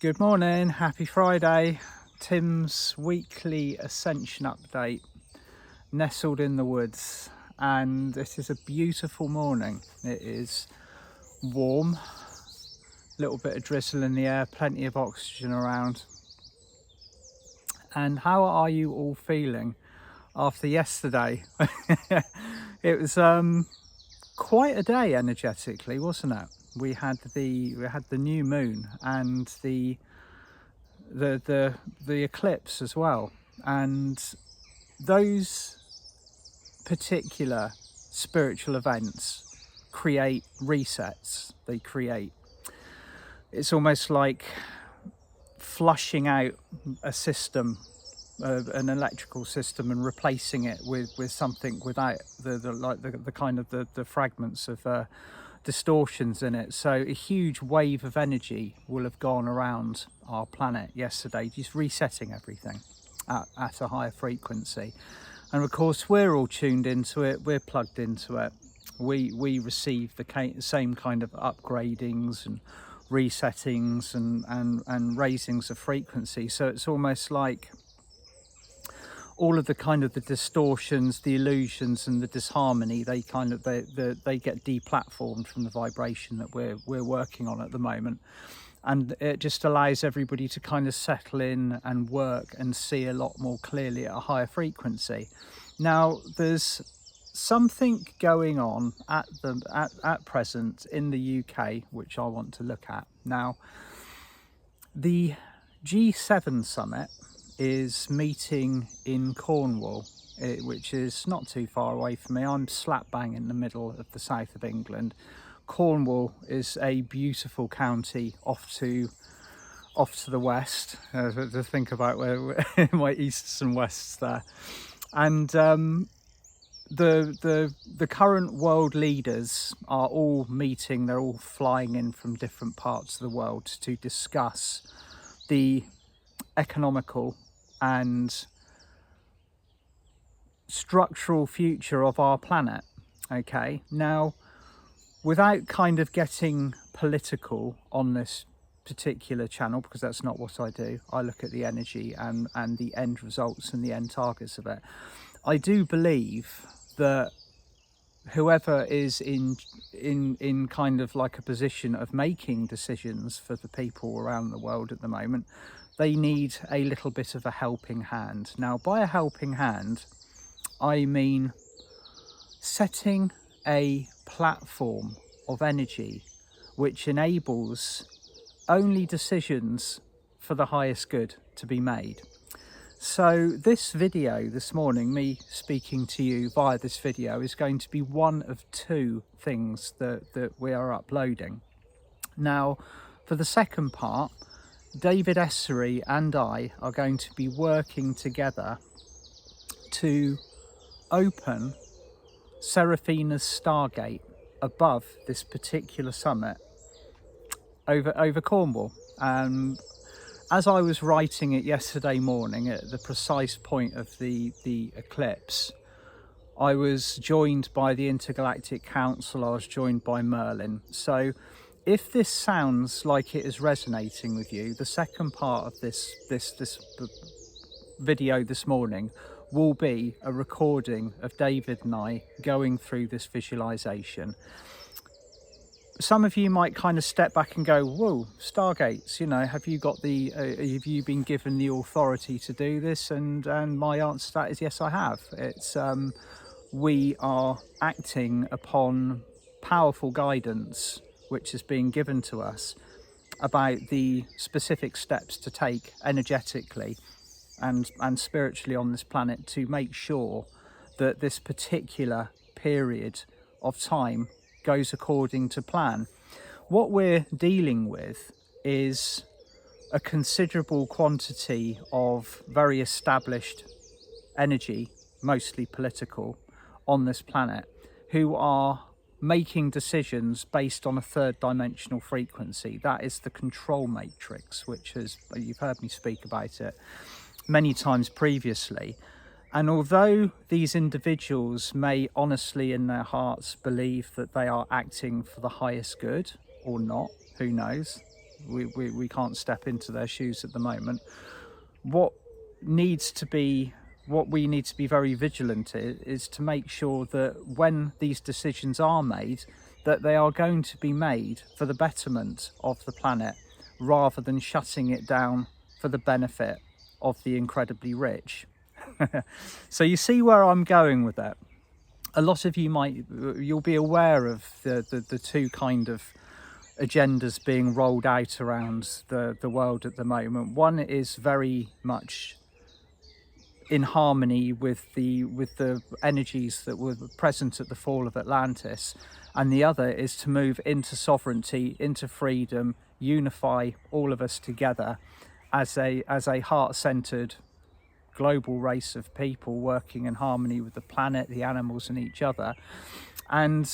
Good morning, happy Friday. Tim's weekly Ascension update, nestled in the woods, and it is a beautiful morning. It is warm, a little bit of drizzle in the air, plenty of oxygen around. And how are you all feeling after yesterday? It was quite a day energetically, wasn't it? We had the new moon and the eclipse as well, and those particular spiritual events create resets. It's almost like flushing out a system, an electrical system, and replacing it with something without the kind of the fragments of distortions in it. So a huge wave of energy will have gone around our planet yesterday, just resetting everything at a higher frequency. And of course we're all tuned into it, we're plugged into it. We receive the same kind of upgradings and resettings and raisings of frequency. So it's almost like all of the kind of the distortions, the illusions and the disharmony, they get deplatformed from the vibration that we're working on at the moment. And it just allows everybody to kind of settle in and work and see a lot more clearly at a higher frequency. Now there's something going on at present in the UK which I want to look at. Now the G7 summit is meeting in Cornwall, which is not too far away from me. I'm slap bang in the middle of the south of England. Cornwall is a beautiful county off to the west, to think about where my easts and wests there. And the current world leaders are all meeting. They're all flying in from different parts of the world to discuss the economical and structural future of our planet. Okay, now without kind of getting political on this particular channel, because that's not what I do, I look at the energy and the end results and the end targets of it. I do believe that whoever is in kind of like a position of making decisions for the people around the world at the moment, they need a little bit of a helping hand. Now, by a helping hand, I mean setting a platform of energy which enables only decisions for the highest good to be made. So this video this morning, me speaking to you via this video, is going to be one of two things that we are uploading. Now, for the second part, David Essery and I are going to be working together to open Seraphina's Stargate above this particular summit over Cornwall. As I was writing it yesterday morning at the precise point of the eclipse, I was joined by the Intergalactic Council. I was joined by Merlin. So if this sounds like it is resonating with you, the second part of this video this morning will be a recording of David and I going through this visualization. Some of you might kind of step back and go, whoa, Stargates, you know, have you been given the authority to do this? And my answer to that is yes, I have. It's we are acting upon powerful guidance which is being given to us about the specific steps to take energetically and spiritually on this planet to make sure that this particular period of time goes according to plan. What we're dealing with is a considerable quantity of very established energy, mostly political, on this planet, who are making decisions based on a third dimensional frequency. That is the control matrix, which is, you've heard me speak about it many times previously. And although these individuals may honestly in their hearts believe that they are acting for the highest good or not, who knows, We can't step into their shoes at the moment. What needs to be, what we need to be very vigilant is to make sure that when these decisions are made, that they are going to be made for the betterment of the planet, rather than shutting it down for the benefit of the incredibly rich. So you see where I'm going with that. A lot of you'll be aware of the two kind of agendas being rolled out around the world at the moment. One is very much in harmony with the energies that were present at the fall of Atlantis, and the other is to move into sovereignty, into freedom, unify all of us together as a heart-centered global race of people working in harmony with the planet, the animals and each other. And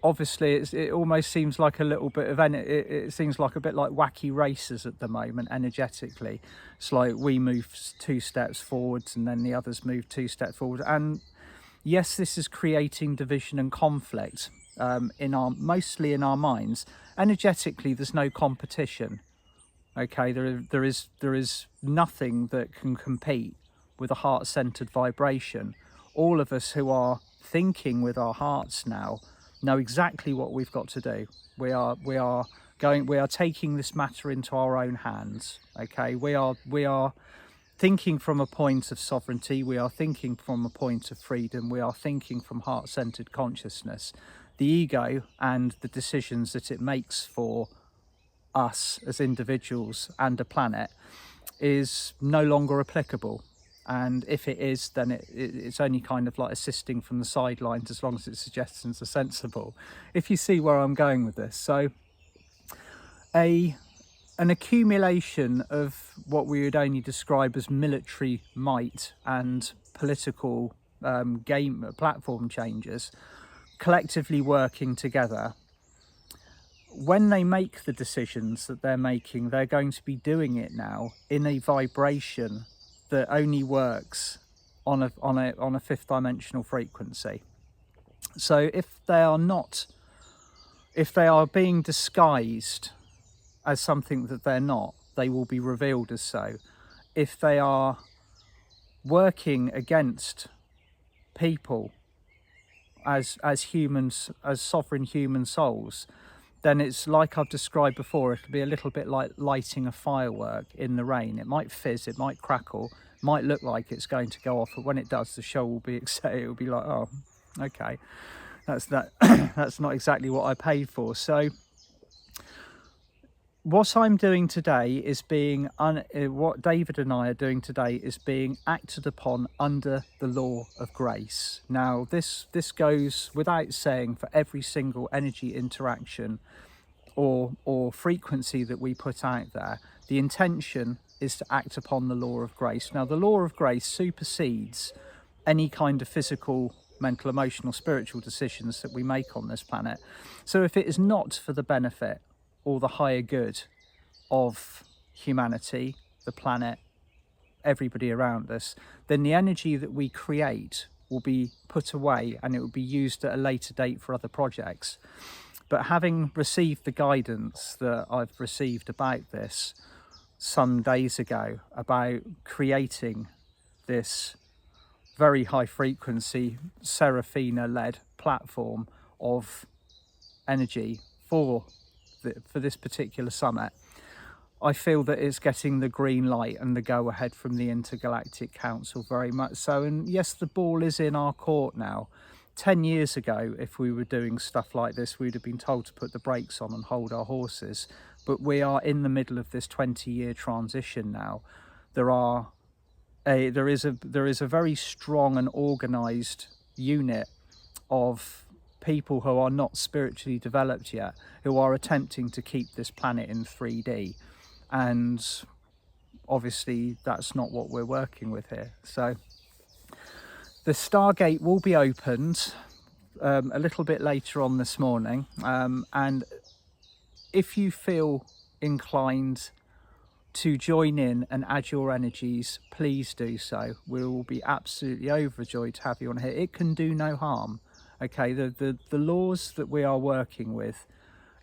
obviously it almost seems like a little bit of it seems like a bit like wacky races at the moment energetically. It's like we move 2 steps forwards and then the others move 2 steps forward, and yes, this is creating division and conflict mostly in our minds. Energetically there's no competition, okay? There is nothing that can compete with a heart-centered vibration. All of us who are thinking with our hearts now know exactly what we've got to do. We are taking this matter into our own hands, okay? We are thinking from a point of sovereignty, we are thinking from a point of freedom, we are thinking from heart-centered consciousness. The ego and the decisions that it makes for us as individuals and a planet is no longer applicable. And if it is, then it's only kind of like assisting from the sidelines, as long as its suggestions are sensible, if you see where I'm going with this. So an accumulation of what we would only describe as military might and political game platform changes collectively working together, when they make the decisions that they're making, they're going to be doing it now in a vibration that only works on a fifth dimensional frequency. So if they are being disguised as something that they're not, they will be revealed as so. If they are working against people as humans, as sovereign human souls, then it's like I've described before. It'll be a little bit like lighting a firework in the rain. It might fizz, it might crackle, might look like it's going to go off, but when it does, the show will be excited. It will be like, oh, okay, that's not exactly what I paid for. So what I'm doing today is what David and I are doing today is being acted upon under the law of grace. Now, this goes without saying for every single energy interaction or frequency that we put out there. The intention is to act upon the law of grace. Now, the law of grace supersedes any kind of physical, mental, emotional, spiritual decisions that we make on this planet. So if it is not for the benefit or the higher good of humanity, the planet, everybody around us, then the energy that we create will be put away and it will be used at a later date for other projects. But having received the guidance that I've received about this some days ago, about creating this very high frequency Seraphina led platform of energy for this particular summit, I feel that it's getting the green light and the go ahead from the Intergalactic Council, very much so. And yes, the ball is in our court now. 10 years ago, if we were doing stuff like this, we'd have been told to put the brakes on and hold our horses. But we are in the middle of this 20-year transition now. There is a very strong and organized unit of people who are not spiritually developed yet, who are attempting to keep this planet in 3D. And obviously that's not what we're working with here. So the Stargate will be opened a little bit later on this morning, and if you feel inclined to join in and add your energies, please do so. We will be absolutely overjoyed to have you on here. It can do no harm. Okay, the laws that we are working with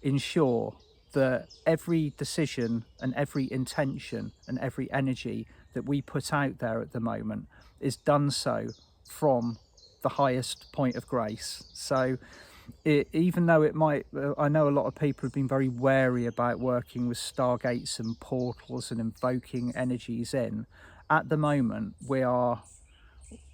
ensure that every decision and every intention and every energy that we put out there at the moment is done so from the highest point of grace. So even though it might, I know a lot of people have been very wary about working with stargates and portals and invoking energies in. At the moment, we are,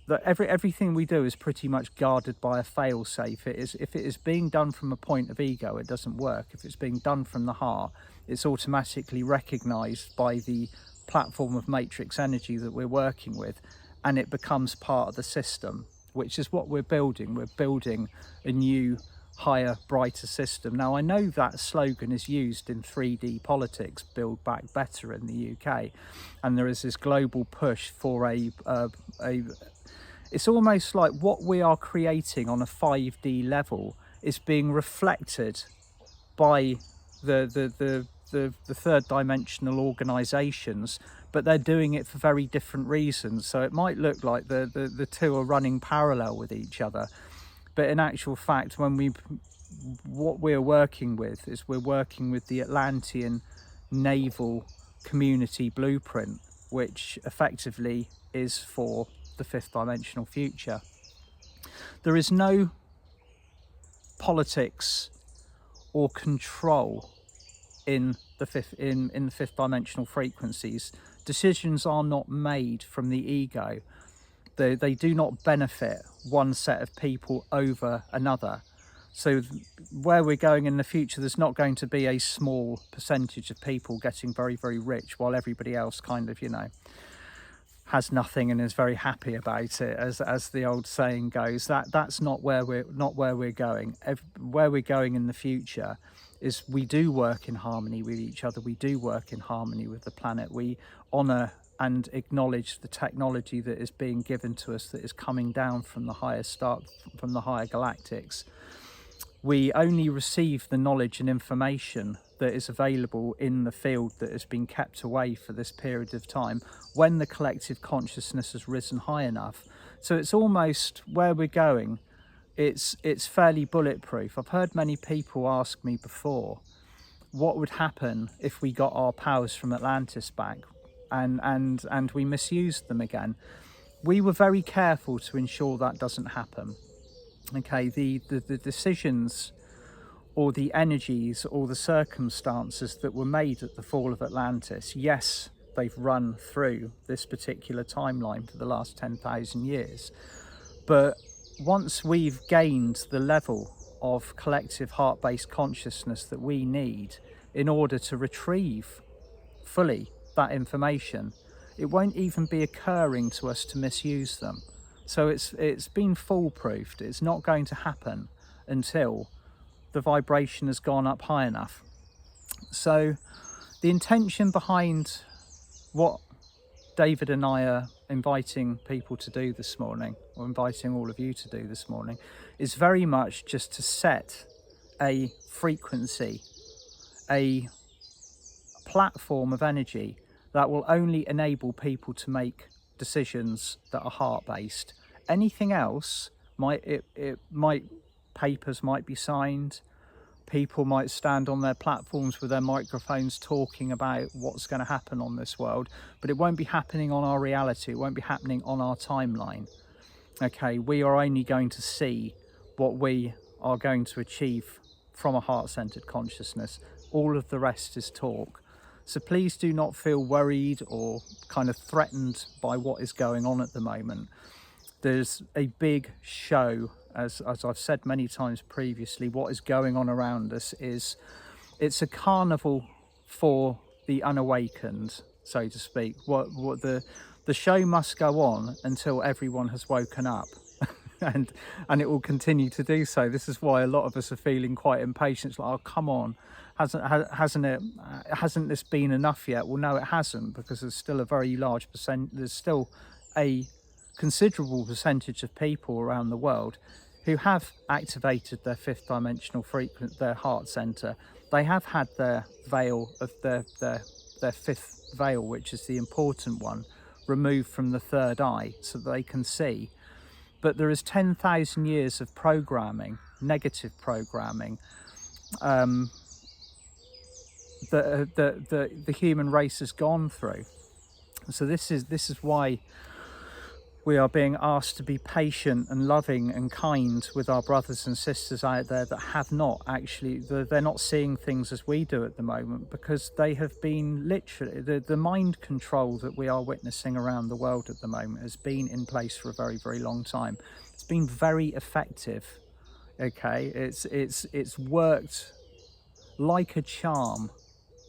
that everything we do is pretty much guarded by a fail-safe. If it is being done from a point of ego, it doesn't work. If it's being done from the heart, it's automatically recognized by the platform of matrix energy that we're working with, and it becomes part of the system, which is what we're building. We're building a new, higher, brighter system. Now, I know that slogan is used in 3D politics, Build Back Better in the UK, and there is this global push for it's almost like what we are creating on a 5D level is being reflected by the third dimensional organizations, but they're doing it for very different reasons. So it might look like the two are running parallel with each other, but in actual fact, what we're working with is we're working with the Atlantean naval community blueprint, which effectively is for the fifth dimensional future. There is no politics or control in the fifth dimensional frequencies. Decisions are not made from the ego. They do not benefit one set of people over another. So where we're going in the future, there's not going to be a small percentage of people getting very, very rich while everybody else kind of, has nothing and is very happy about it, as the old saying goes. That's not where we're going. Where we're going in the future is we do work in harmony with each other. We do work in harmony with the planet. We honor and acknowledge the technology that is being given to us, that is coming down from the higher galactics. We only receive the knowledge and information that is available in the field that has been kept away for this period of time when the collective consciousness has risen high enough. So it's almost where we're going. It's fairly bulletproof. I've heard many people ask me before, what would happen if we got our powers from Atlantis back and we misused them again? We were very careful to ensure that doesn't happen. Okay, the decisions or the energies or the circumstances that were made at the fall of Atlantis, yes, they've run through this particular timeline for the last 10,000 years. But once we've gained the level of collective heart-based consciousness that we need in order to retrieve fully that information, it won't even be occurring to us to misuse them. So it's been foolproofed. It's not going to happen until the vibration has gone up high enough. So the intention behind what David and I are inviting people to do this morning, or inviting all of you to do this morning, is very much just to set a frequency, a platform of energy that will only enable people to make decisions that are heart-based. Anything else papers might be signed, people might stand on their platforms with their microphones talking about what's going to happen on this world, but it won't be happening on our reality. It won't be happening on our timeline. Okay, we are only going to see what we are going to achieve from a heart-centered consciousness. All of the rest is talk. So please do not feel worried or kind of threatened by what is going on at the moment. There's a big show, as I've said many times previously. What is going on around us it's a carnival for the unawakened, so to speak. What the show must go on until everyone has woken up. and it will continue to do so. This is why a lot of us are feeling quite impatient. It's like, oh, come on, hasn't this been enough yet? Well, no, it hasn't, because there's still a very large there's still a considerable percentage of people around the world who have activated their fifth dimensional their heart center. They have had their veil of their fifth veil, which is the important one, removed from the third eye so that they can see. But there is 10,000 years of programming, negative programming, that the human race has gone through. So this is why we are being asked to be patient and loving and kind with our brothers and sisters out there that have not actually, they're not seeing things as we do at the moment, because they have been literally, the mind control that we are witnessing around the world at the moment has been in place for a very, very long time. It's been very effective. Okay, it's worked like a charm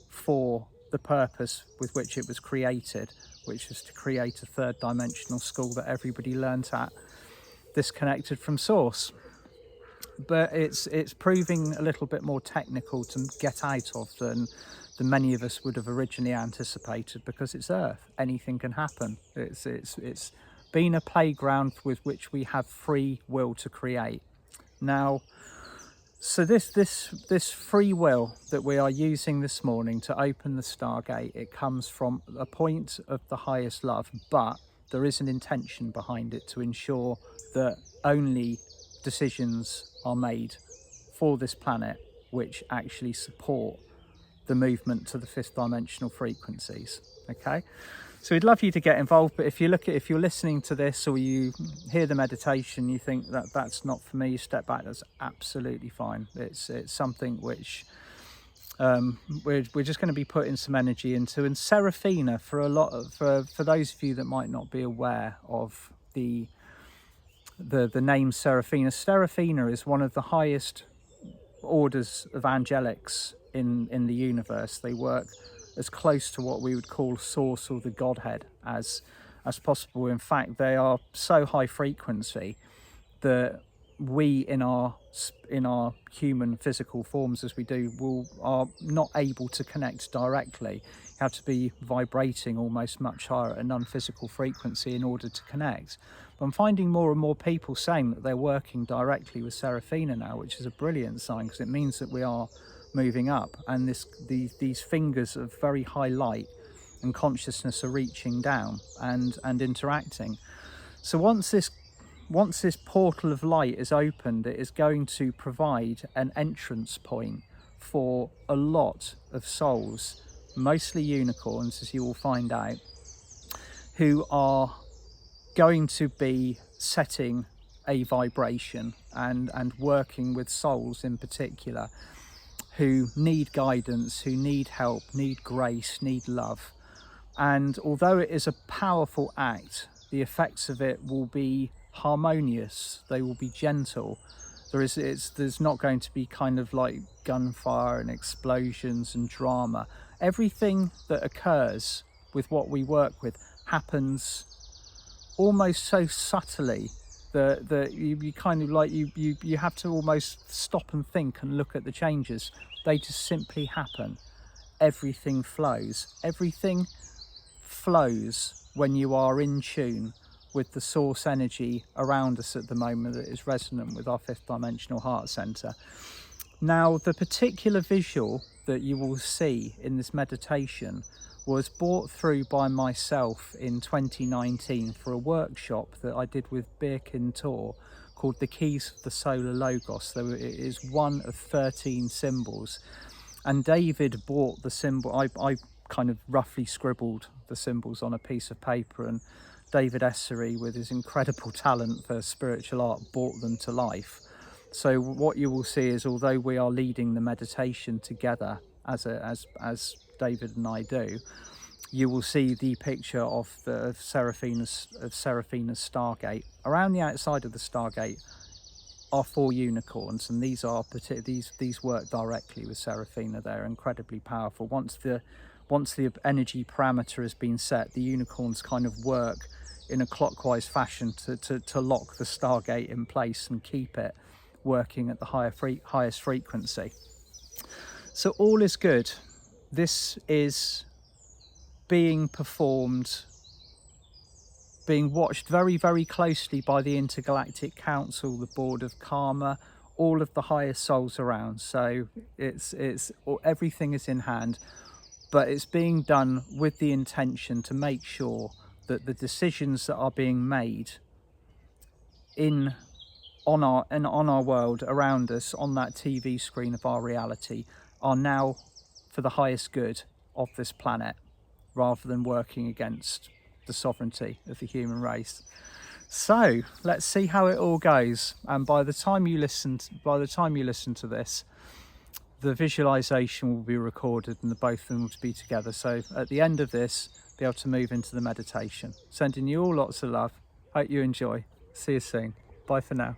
for the purpose with which it was created, which is to create a third dimensional school that everybody learnt at, disconnected from source. But it's proving a little bit more technical to get out of than many of us would have originally anticipated, because it's Earth. Anything can happen. It's been a playground with which we have free will to create. Now, so this free will that we are using this morning to open the Stargate, it comes from a point of the highest love, but there is an intention behind it to ensure that only decisions are made for this planet which actually support the movement to the fifth dimensional frequencies. Okay, so we'd love you to get involved, but if you're listening to this or you hear the meditation, you think that that's not for me, you step back, that's absolutely fine. It's something which we're just going to be putting some energy into. And Seraphina, for those of you that might not be aware of the name Seraphina, Seraphina is one of the highest orders of angelics in the universe. They work as close to what we would call source or the Godhead as possible. In fact, they are so high frequency that we in our human physical forms as we do are not able to connect directly. You have to be vibrating almost much higher at a non-physical frequency in order to connect. But I'm finding more and more people saying that they're working directly with Seraphina now, which is a brilliant sign, because it means that we are moving up, and these fingers of very high light and consciousness are reaching down and interacting. So once this portal of light is opened, it is going to provide an entrance point for a lot of souls, mostly unicorns, as you will find out, who are going to be setting a vibration and working with souls in particular who need guidance, who need help, need grace, need love. And although it is a powerful act, the effects of it will be harmonious, they will be gentle. There's not going to be kind of like gunfire and explosions and drama. Everything that occurs with what we work with happens almost so subtly that you kind of like you have to almost stop and think and look at the changes. They just simply happen. Everything flows. Everything flows when you are in tune with the source energy around us at the moment that is resonant with our fifth dimensional heart center. Now, the particular visual that you will see in this meditation was brought through by myself in 2019 for a workshop that I did with Birkin Tor called The Keys of the Solar Logos. It is one of 13 symbols, and David brought the symbol. I kind of roughly scribbled the symbols on a piece of paper, and David Essery, with his incredible talent for spiritual art, brought them to life. So what you will see is, although we are leading the meditation together as David and I do, you will see the picture of Seraphina's Stargate. Around the outside of the Stargate are 4 unicorns, and these work directly with Seraphina. They're incredibly powerful. Once the energy parameter has been set, the unicorns kind of work in a clockwise fashion to lock the Stargate in place and keep it working at the highest frequency. So all is good. This is being performed, being watched very, very closely by the Intergalactic Council, the Board of Karma, all of the highest souls around. So everything is in hand, but it's being done with the intention to make sure that the decisions that are being made on our world around us, on that TV screen of our reality, are now for the highest good of this planet, rather than working against the sovereignty of the human race. So let's see how it all goes. And by the time you listen to this, the visualization will be recorded and the both of them will be together. So at the end of this, be able to move into the meditation. Sending you all lots of love. Hope you enjoy. See you soon. Bye for now.